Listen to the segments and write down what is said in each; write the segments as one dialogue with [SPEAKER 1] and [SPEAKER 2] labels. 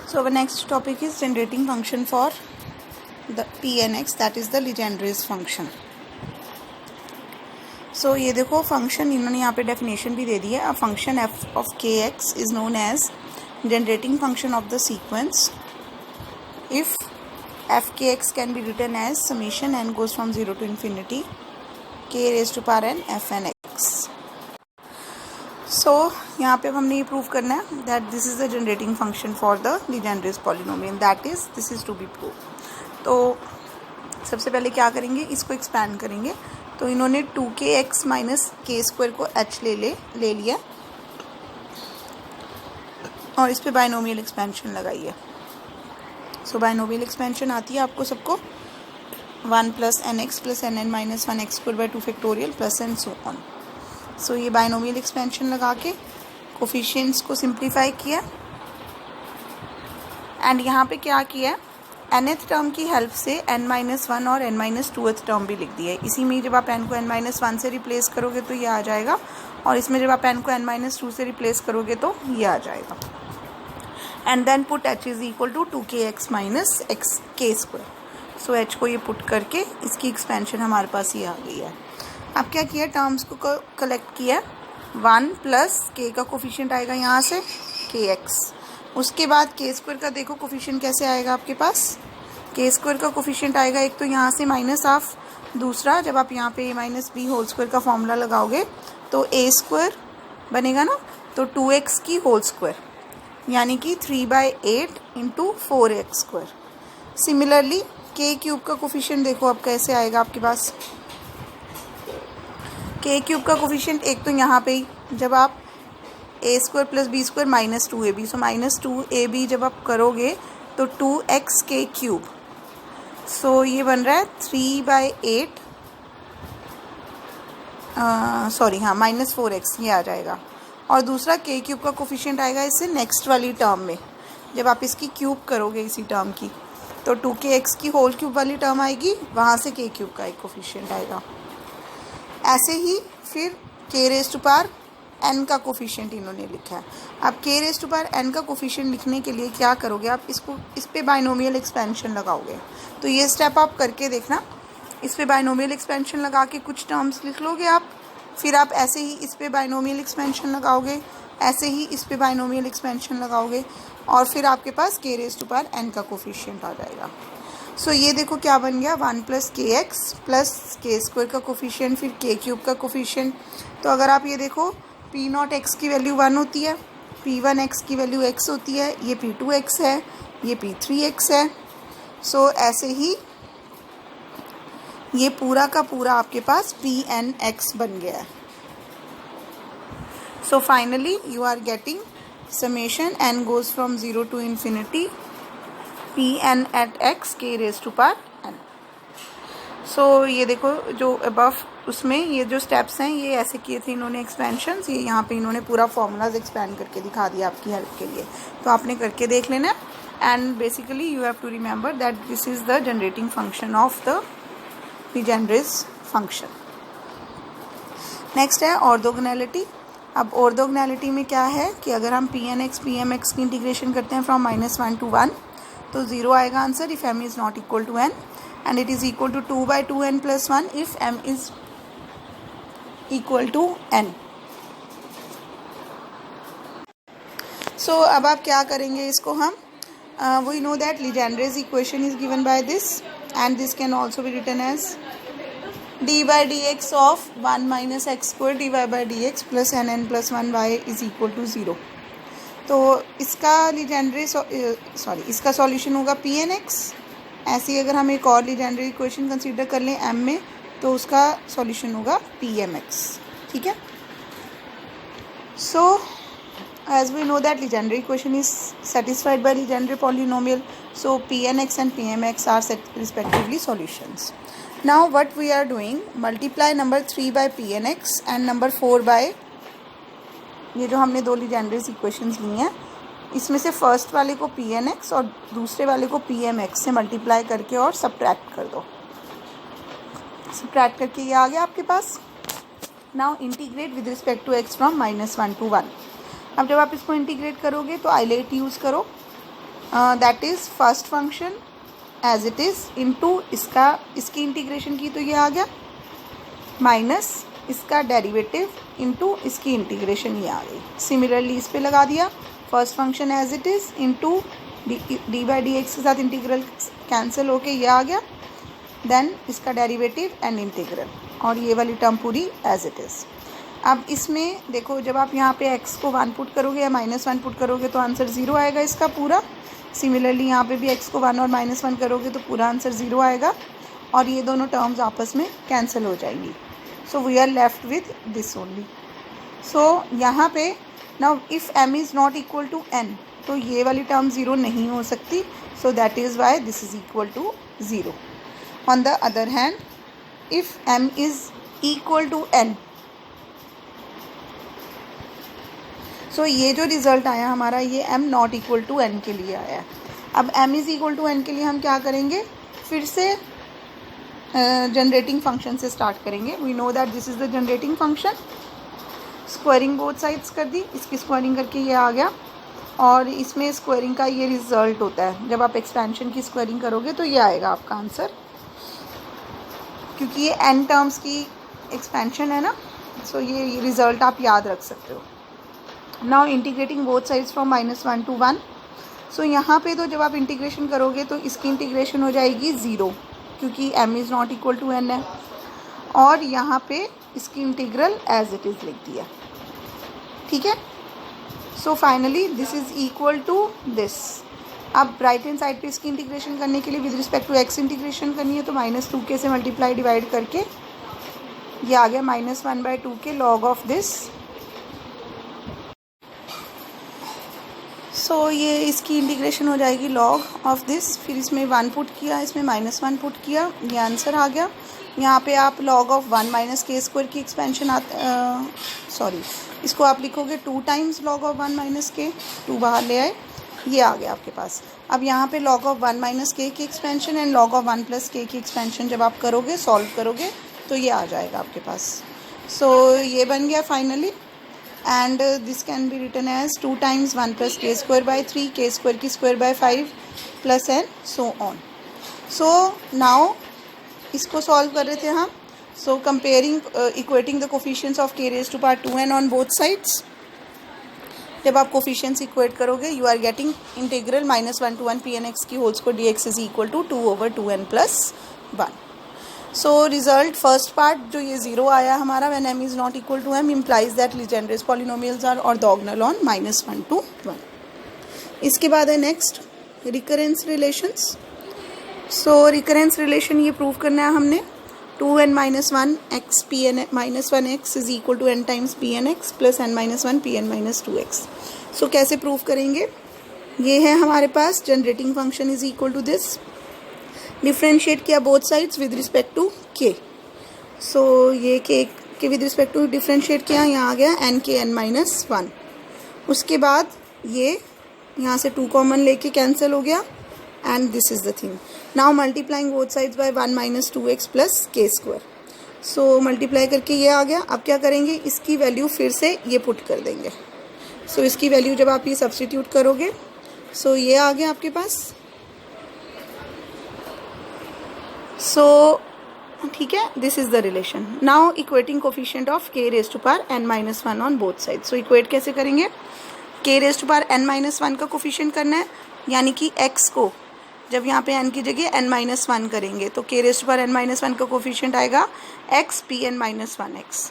[SPEAKER 1] So our next topic is generating function for the Pnx, that is the Legendre's function. So ये देखो function इन्होंने यहाँ पे definition भी दे दी है. A function f of kx is known as generating function of the sequence if f kx can be written as summation n goes from 0 to infinity k raised to power n f n x. So यहाँ पे हमने ये prove करना है that this is the generating function for the Legendre's polynomial, that is this is to be proved. तो सबसे पहले क्या करेंगे, इसको एक्सपैंड करेंगे. तो इन्होंने 2kx माइनस के स्क्वायर को h ले लिया और इस पे बाइनोमियल एक्सपेंशन लगाई है. सो बाइनोमियल एक्सपेंशन आती है आपको सबको 1 plus N X plus N N minus 1 X square by 2 factorial plus N so on. So ये बाइनोमियल एक्सपेंशन लगा के कोफिशिएंट्स को सिंप्लीफाई किया एंड यहाँ पे क्या किया, nth टर्म की हेल्प से n-1 और n-2th टर्म भी लिख दिया है. इसी में जब आप n को n-1 से रिप्लेस करोगे तो ये आ जाएगा और इसमें जब आप n को n-2 से रिप्लेस करोगे तो ये आ जाएगा. And then put h is equal to 2kx minus x k square. So h को ये पुट करके इसकी एक्सपेंशन हमारे पास ये आ गई है. अब क्या किया, टर्म्स को कलेक्ट किया. 1 प्लस के का कोफिशिएंट आएगा यहाँ से kx. उसके बाद के स्क्वायर का देखो कोफिशिएंट कैसे आएगा आपके पास. के स्क्वायर का कोफिशिएंट आएगा एक तो यहाँ से माइनस ऑफ, दूसरा जब आप यहाँ पे माइनस बी होल स्क्वायर का फॉर्मूला लगाओगे तो ए स्क्वायर बनेगा ना, तो 2x की होल स्क्वायर यानी कि 3/8 इंटू 4x स्क्वायर. सिमिलरली के क्यूब का कोफिशिएंट देखो अब कैसे आएगा आपके पास. के क्यूब का कोफिशिएंट एक तो यहाँ पे ही जब आप A square plus B square minus 2ab, so minus 2ab जब आप करोगे तो 2x के क्यूब. सो ये बन रहा है 3/8 सॉरी हाँ माइनस 4x ये आ जाएगा. और दूसरा के क्यूब का कोफिशिएंट आएगा इससे नेक्स्ट वाली टर्म में जब आप इसकी क्यूब करोगे इसी टर्म की, तो 2kx की होल क्यूब वाली टर्म आएगी, वहाँ से के क्यूब का एक कोफिशिएंट आएगा. ऐसे ही फिर k raise to power n का कोफिशिएंट इन्होंने लिखा है. अब k raise to power n का कोफिशिएंट लिखने के लिए क्या करोगे, आप इसको इस पे बाइनोमियल एक्सपेंशन लगाओगे. तो ये स्टेप आप करके देखना. इस पे बाइनोमियल एक्सपेंशन लगा के कुछ टर्म्स लिख लोगे आप, फिर आप ऐसे ही इस पे बाइनोमियल एक्सपेंशन लगाओगे, ऐसे ही इस पे बाइनोमियल एक्सपेंशन लगाओगे और फिर आपके पास k raise to power n का कोफिशिएंट आ जाएगा. सो ये देखो क्या बन गया, 1 प्लस के एक्स प्लस के स्क्वायर का कोफिशिएंट फिर के क्यूब का कोफिशिएंट. तो अगर आप ये देखो p0x की वैल्यू 1 होती है, p1x की वैल्यू x होती है, ये p2x है, ये p3x है. सो ऐसे ही ये पूरा का पूरा आपके पास pnx बन गया है. So finally you are getting summation n goes from 0 to infinity pn at x k raised to power n. So ये देखो जो अबव उसमें ये जो स्टेप्स हैं ये ऐसे किए थे इन्होंने एक्सपेंशंस, ये यहाँ पे इन्होंने पूरा फॉर्मूलाज एक्सपेंड करके दिखा दिया आपकी हेल्प के लिए. तो आपने करके देख लेना and basically you have to remember that this is the generating function of the Legendre's function. Next है ऑर्थोगोनैलिटी. अब ऑर्थोगोनैलिटी में क्या है कि अगर हम pnx pmx की इंटीग्रेशन करते हैं फ्रॉम -1 to 1 तो 0 आएगा answer if m is not equal to n and it is equal to 2/2n + 1 if m is equal to n. So अब आप क्या करेंगे इसको हम we know that Legendre's equation is given by this and this can also be written as d/dx of 1 minus x square dy/dx plus nn plus 1y is equal to 0. तो इसका इसका solution होगा pnx. ऐसे ही अगर हम एक और Legendre equation consider कर लें m में तो उसका सॉल्यूशन होगा pmx. ठीक है. सो as we know that Legendre equation is satisfied by Legendre polynomial, so pnx and pmx are respectively solutions. Now what we are doing, multiply number 3 by pnx and number 4 by ये जो हमने दो Legendre's equations ली हैं इसमें से first वाले को pnx और दूसरे वाले को pmx से मल्टीप्लाई करके और सब्ट्रैक्ट कर दो. सब्ट्रैक्ट करके ये आ गया आपके पास. Now integrate with respect to x from -1 to 1. अब जब आप इसको इंटीग्रेट करोगे तो आइलेट यूज़ करो. That is first function as it is into इसकी इंटीग्रेशन की तो ये आ गया, माइनस इसका डेरिवेटिव इनटू इसकी इंटीग्रेशन ये आ गई। सिमिलरली इस पे लगा दिया, first function as it is into d by d x के साथ इंटीग्रल कैंसिल होके ये आ गया, देन इसका डेरिवेटिव एंड इंटीग्रल, और ये वाली टर्म पूरी एज इट इज़। अब इसमें देखो, जब आप यहाँ पे x को 1 पुट करोगे या -1 पुट करोगे तो आंसर 0 आएगा इसका पूरा। सिमिलरली यहाँ पे भी x को 1 और -1 करोगे तो पूरा आंसर 0 आएगा, और ये दोनों टर्म्स आपस में कैंसिल हो जाएंगी। So we are left with this only. So यहाँ पे now if m is not equal to n, तो ये वाली टर्म 0 नहीं हो सकती, so that is why this is equal to 0। On the other hand, if m is equal to n, so ये जो रिज़ल्ट आया हमारा, ये m not equal to n के लिए आया है। अब m is equal to n के लिए हम क्या करेंगे, फिर से जनरेटिंग फंक्शन से स्टार्ट करेंगे। We know that this is the generating function. Squaring both sides कर दी, इसकी स्क्वायरिंग करके ये आ गया, और इसमें स्क्वायरिंग का ये रिज़ल्ट होता है। जब आप एक्सपेंशन की स्क्वायरिंग करोगे तो ये आएगा आपका आंसर, क्योंकि ये n टर्म्स की एक्सपेंशन है ना, सो ये रिज़ल्ट आप याद रख सकते हो। Now integrating both sides from -1 to 1। सो यहाँ पे तो जब आप इंटीग्रेशन करोगे तो इसकी इंटीग्रेशन हो जाएगी 0, क्योंकि m is not equal to n है, और यहाँ पे इसकी इंटीग्रल एज इट इज़ लिख दिया। ठीक है, so finally this is equal to this. अब राइट हैंड साइड पे इसकी इंटीग्रेशन करने के लिए with respect to x integration करनी है, तो -2k से मल्टीप्लाई डिवाइड करके ये आ गया -1/2k log ऑफ दिस। सो ये इसकी इंटीग्रेशन हो जाएगी log ऑफ दिस, फिर इसमें 1 पुट किया, इसमें -1 पुट किया, ये आंसर आ गया। यहाँ पे आप log ऑफ 1 - k² की एक्सपेंशन इसको आप लिखोगे 2 टाइम्स log ऑफ 1 - k, 2 बाहर ले आए, ये आ गया आपके पास। अब यहाँ पे log ऑफ 1 - k की expansion and log of 1 + k की एक्सपेंशन जब आप करोगे, सॉल्व करोगे, तो ये आ जाएगा आपके पास। सो ये बन गया finally, and this can be written as 2 times 1 + k²/3, k² की square by 5 + n so on। so now इसको सॉल्व कर रहे थे हम। so comparing equating the coefficients of k⁻²n on both sides। जब आप कोफिशिएंट्स इक्वेट करोगे, you are getting integral -1 to 1 pnx की whole square dx is equal to 2/2n + 1। So result first part जो ये 0 आया हमारा when m is not equal to m implies that Legendre's polynomials are orthogonal on -1 to 1। इसके बाद है next recurrence relations. So recurrence relation ये prove करना है हमने। 2n - 1x pn -1x is equal to n times pnx plus n - 1 pn - 2x। So कैसे prove करेंगे, ये है हमारे पास generating function is equal to this, differentiate किया both sides with respect to k। So ये k के with respect to differentiate किया, यहाँ आ गया n k n - 1। उसके बाद ये यहाँ से 2 कॉमन लेके कैंसिल हो गया, and this is the thing. Now multiplying both sides by 1 - 2x + k²। So multiply करके ये आ गया। अब क्या करेंगे, इसकी वैल्यू फिर से ये पुट कर देंगे। सो इसकी वैल्यू जब आप ये सब्स्टिट्यूट करोगे, सो ये आ गया आपके पास। सो ठीक है, this is the relation. Now equating coefficient of k⁻n - 1 on both side. So equate कैसे करेंगे, k⁻n - 1 का कोफिशिएंट करना है, यानी कि x को जब यहाँ पे n की जगह n - 1 करेंगे तो k⁻n - 1 का कोफिशिएंट आएगा x pn - 1x।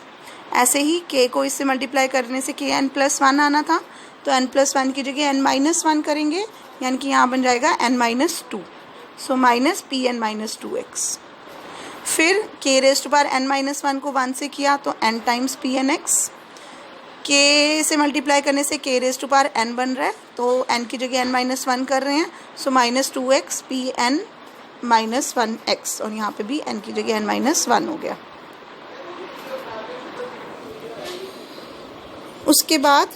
[SPEAKER 1] ऐसे ही k को इससे मल्टीप्लाई करने से kn + 1 आना था, तो n + 1 की जगह n - 1 करेंगे, यानी कि यहाँ बन जाएगा n - 2। सो -pn - 2x। फिर k⁻n - 1 को 1 से किया तो n टाइम्स pnx, k से मल्टीप्लाई करने से k⁻n बन रहा है, तो n की जगह n - 1 कर रहे हैं, सो -2x pn - 1x, और यहाँ पे भी n की जगह n - 1 हो गया। उसके बाद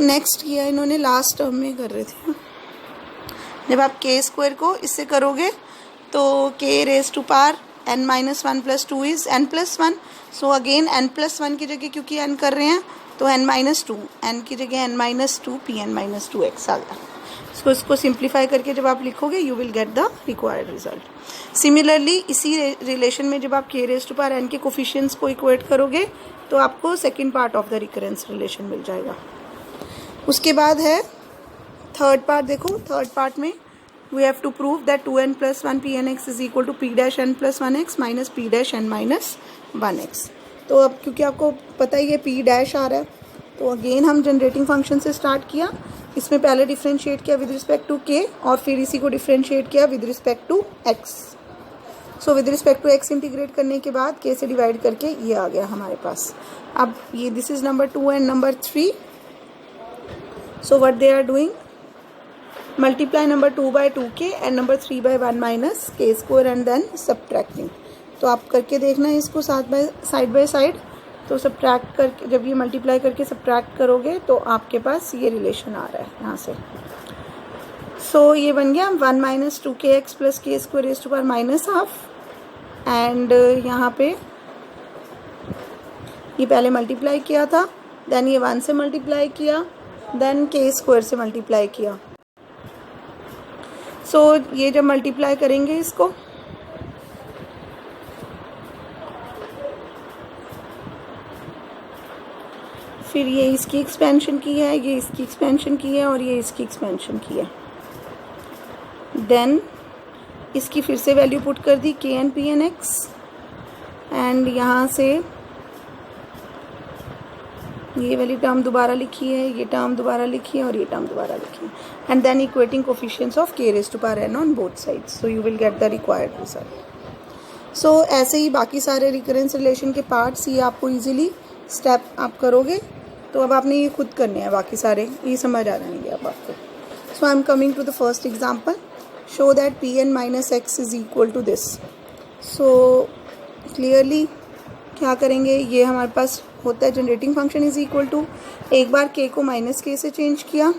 [SPEAKER 1] नेक्स्ट किया इन्होंने लास्ट टर्म में कर रहे थे। जब आप k² को इससे करोगे तो k⁻n n minus one plus two is n plus one. So again n plus one की जगह क्योंकि n कर रहे हैं तो n माइनस टू, n की जगह n minus two P N minus two X आ गया. सो इसको सिंप्लीफाई करके जब आप लिखोगे you will get the required result. Similarly इसी रिलेशन में जब आप k raise to power n के कोफिशिएंट्स को इक्वेट करोगे तो आपको second part of the recurrence relation मिल जाएगा. उसके बाद है थर्ड पार्ट. देखो थर्ड पार्ट में we have to prove that 2n plus one P N x is equal to p dash n plus one x minus p dash n minus one x. तो अब क्योंकि आपको पता ही है P dash आ रहा है तो अगेन हम जनरेटिंग फंक्शन से स्टार्ट किया. इसमें पहले डिफ्रेंशिएट किया विद रिस्पेक्ट टू के और फिर इसी को डिफ्रेंशिएट किया with respect to x. So with respect to x integrate करने के बाद के से डिवाइड करके ये आ गया हमारे पास. अब ये this is number 2 and number 3. So what they are doing, multiply number 2 by 2k and number 3 by 1 minus k square and then subtracting. तो आप करके देखना है इसको साइड बाय साइड. तो सब्ट्रैक्ट करके जब ये मल्टीप्लाई करके सब्ट्रैक्ट करोगे तो आपके पास ये रिलेशन आ रहा है यहाँ से. सो ये बन गया 1 minus 2kx plus k square raise to power minus half. And यहाँ पे ये पहले मल्टीप्लाई किया था, देन ये 1 से मल्टीप्लाई किया, देन के स्क्वायर से मल्टीप्लाई किया. सो ये जब मल्टीप्लाई करेंगे इसको फिर ये इसकी एक्सपेंशन की है, ये इसकी एक्सपेंशन की है और ये इसकी एक्सपेंशन की है. देन इसकी फिर से वैल्यू पुट कर दी k n p N x and यहाँ से ये वाली टर्म दोबारा लिखी है, ये टर्म दोबारा लिखी है और ये टर्म दोबारा लिखी है. And then equating coefficients of के raise to power N on both sides. So you will get the required result. So ऐसे ही बाकी सारे रिकरेंस रिलेशन के पार्ट्स ये आपको इजीली स्टेप आप करोगे. तो अब आपने ये खुद करने हैं, बाकी सारे ये समझ आ जाएंगे अब आपको. So I am coming to the first example. Show that P N minus X is equal to this. So clearly क्या करेंगे, ये हमारे पास होता है generating function is equal to, एक बार के को माइनस के से चेंज किया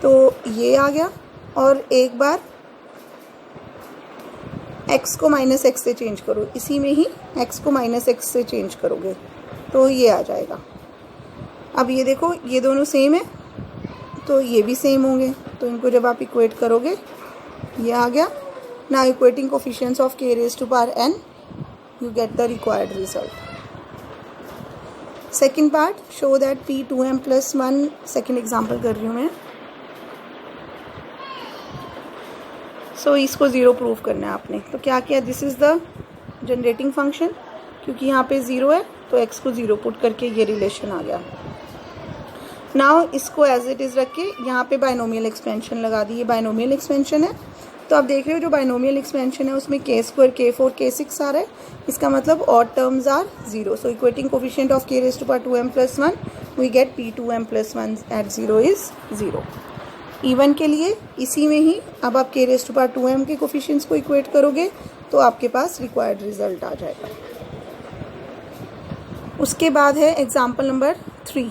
[SPEAKER 1] तो ये आ गया और एक बार x को माइनस एक्स से चेंज करो, इसी में ही x को माइनस एक्स से चेंज करोगे तो ये आ जाएगा. अब ये देखो ये दोनों सेम है तो ये भी सेम होंगे, तो इनको जब आप इक्वेट करोगे ये आ गया. नाउ इक्वेटिंग कोफिशिएंट्स ऑफ के raise to power n you get the required result. Second part, show that p2m plus one, second example कर रही हूँ मैं. सो इसको ज़ीरो प्रूव करना है आपने. तो क्या किया, this is the generating function, क्योंकि यहाँ पे ज़ीरो है तो x को ज़ीरो पुट करके ये रिलेशन आ गया. नाउ इसको एज इट इज़ रख के यहाँ पे बाइनोमियल एक्सपेंशन लगा दी. ये बाइनोमियल एक्सपेंशन है तो आप देख रहे हो जो बाइनोमियल एक्सपेंशन है उसमें के स्क्वायर के फोर के सिक्स आ रहा है. इसका मतलब odd terms are zero. So equating coefficient of के raise to power 2m plus one we get p2m plus one at zero is zero. Even के लिए इसी में ही अब आप के रेज़ टू पावर 2m के कोफिशिएंट्स को इक्वेट करोगे तो आपके पास रिक्वायर्ड रिजल्ट आ जाएगा. उसके बाद है example number 3.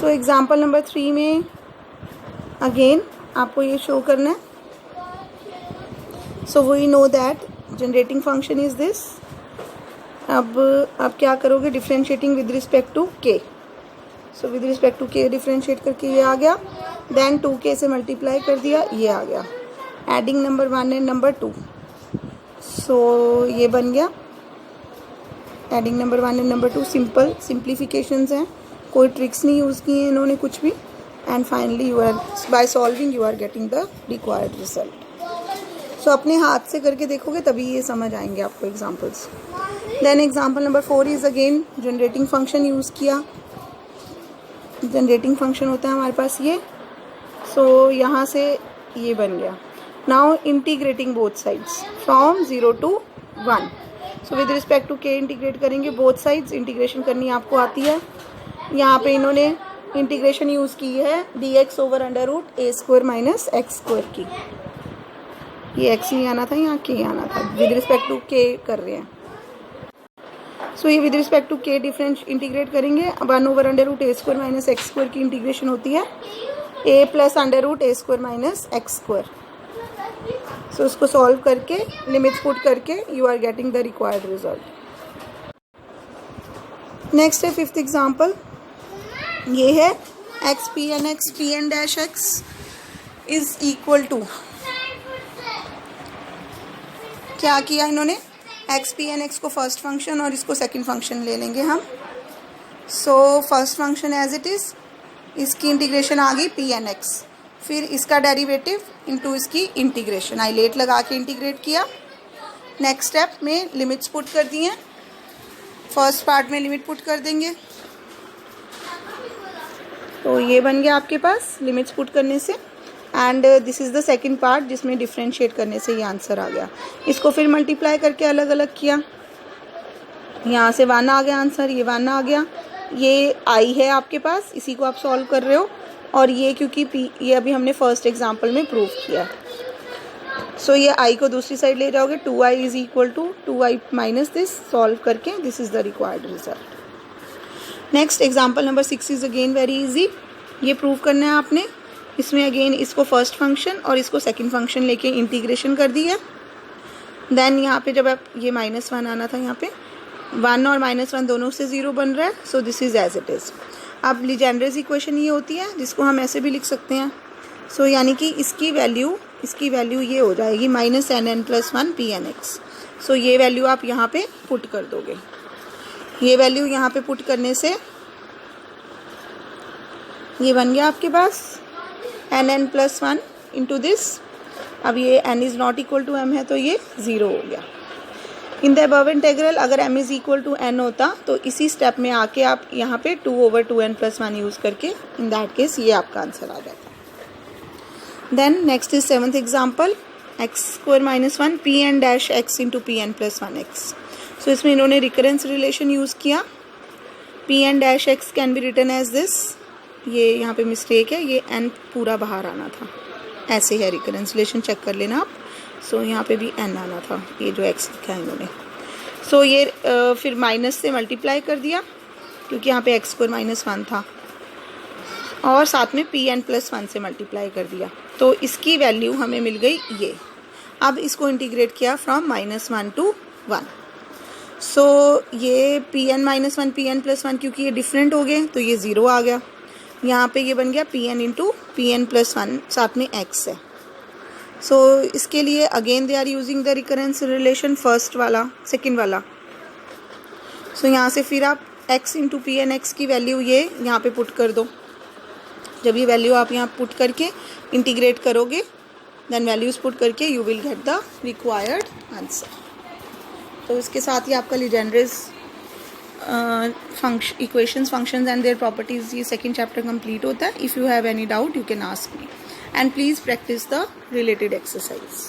[SPEAKER 1] So example number 3 में अगेन आपको ये शो करना है. So we know that generating function is this. अब आप क्या करोगे, differentiating with respect to k. So with respect to k differentiate करके ये आ गया, देन 2k से मल्टीप्लाई कर दिया, ये आ गया. Adding number 1 and number 2. सो ये बन गया adding number 1 and number 2. Simple simplifications हैं, कोई ट्रिक्स नहीं यूज़ किए हैं इन्होंने कुछ भी. And finally you are by solving you are getting the required result. So अपने हाथ से करके देखोगे तभी ये समझ आएंगे आपको examples. Then example number 4 is again generating function use किया. जनरेटिंग फंक्शन होता है हमारे पास ये. सो यहाँ से ये बन गया. Now integrating both sides from 0 to 1. So with respect to के इंटीग्रेट करेंगे बोथ साइड्स. इंटीग्रेशन करनी आपको आती है. यहाँ पे इन्होंने इंटीग्रेशन यूज़ की है dx over under root A square minus x square की. ये x नहीं आना था, यहाँ के आना था. विद रिस्पेक्ट टू के कर रहे हैं. सो ये with respect to K difference integrate करेंगे. 1 over under root A square minus x square की इंटीग्रेशन होती है a plus under root A square minus x square. So उसको सॉल्व करके लिमिट्स पुट करके you are getting the required result. Next है fifth example, ये है X P N dash X is equal to, क्या किया इन्होंने, एक्स पी एन एक्स को फर्स्ट फंक्शन और इसको सेकंड फंक्शन ले लेंगे हम। So first function as it is, इसकी इंटीग्रेशन आ गई पी एन एक्स, फिर इसका डेरिवेटिव इनटू इसकी इंटीग्रेशन, आइलेट लगा के इंटीग्रेट किया। नेक्स्ट स्टेप में लिमिट्स पुट कर दी हैं, फर्स्ट पार्ट में लिमिट पुट कर देंगे, तो ये बन गया आपके पास लिमिट्स पुट करने से। And this is the second part जिसमें डिफ्रेंशिएट करने से ये आंसर आ गया। इसको फिर मल्टीप्लाई करके अलग अलग किया, यहाँ से 1 आ गया आंसर, ये 1 आ गया, ये आई है आपके पास, इसी को आप सॉल्व कर रहे हो। और ये क्योंकि ये अभी हमने फर्स्ट एग्जांपल में प्रूव किया। सो ये आई को दूसरी साइड ले जाओगे, 2i is equal to 2i minus this, solve करके this is the required result. Next example number 6 is again very easy, ये प्रूव करना है आपने। इसमें अगेन इसको फर्स्ट फंक्शन और इसको सेकंड फंक्शन लेके इंटीग्रेशन कर दी है। देन यहाँ पे जब आप ये -1 आना था, यहाँ पे 1 और -1 दोनों से 0 बन रहा है, so this is as it is. अब लीजेंड्रेस इक्वेशन ये होती है जिसको हम ऐसे भी लिख सकते हैं। सो यानी कि इसकी वैल्यू ये हो जाएगी -nn+1 pnx। सो ये वैल्यू आप यहाँ पे पुट कर दोगे, ये वैल्यू यहाँ पे पुट करने से ये बन गया आपके पास nn+1 इंटू दिस। अब ये n is not equal to m है तो ये 0 हो गया। इन द अबव इंटेग्रल अगर m is equal to n होता तो इसी स्टेप में आके आप यहाँ पे 2/2n+1 यूज़ करके इन दैट केस ये आपका आंसर आ जाता। Then next is 7th example, x² - 1 pn dash x into pn+1x। So इसमें इन्होंने रिकरेंस रिलेशन यूज़ किया। pn dash x can be written as this, ये यहाँ पे मिस्टेक है, ये n पूरा बाहर आना था, ऐसे है रिकरेंस रिलेशन, चेक कर लेना आप। सो यहाँ पे भी n आना था, ये जो x लिखा है इन्होंने। सो ये फिर माइनस से मल्टीप्लाई कर दिया क्योंकि यहाँ पे x² - 1 था, और साथ में pn+1 से मल्टीप्लाई कर दिया, तो इसकी वैल्यू हमें मिल गई ये। अब इसको इंटीग्रेट किया फ्रॉम -1 to 1। सो ये pn-1 pn+1 क्योंकि ये डिफरेंट हो गए तो ये 0 आ गया। यहाँ पे ये बन गया pn इंटू pn+1, साथ में x है। सो इसके लिए again they are using the recurrence relation, first वाला सेकंड वाला। सो यहाँ से फिर आप x इंटू pnx की वैल्यू ये यहाँ पे पुट कर दो। जब ये वैल्यू आप यहाँ पुट करके इंटीग्रेट करोगे, देन वैल्यूज पुट करके you will get the required answer. तो इसके साथ ही आपका Legendre's equations, functions and their properties, ये सेकंड चैप्टर कंप्लीट होता है। If you have any doubt you can ask me, and please practice the related exercise.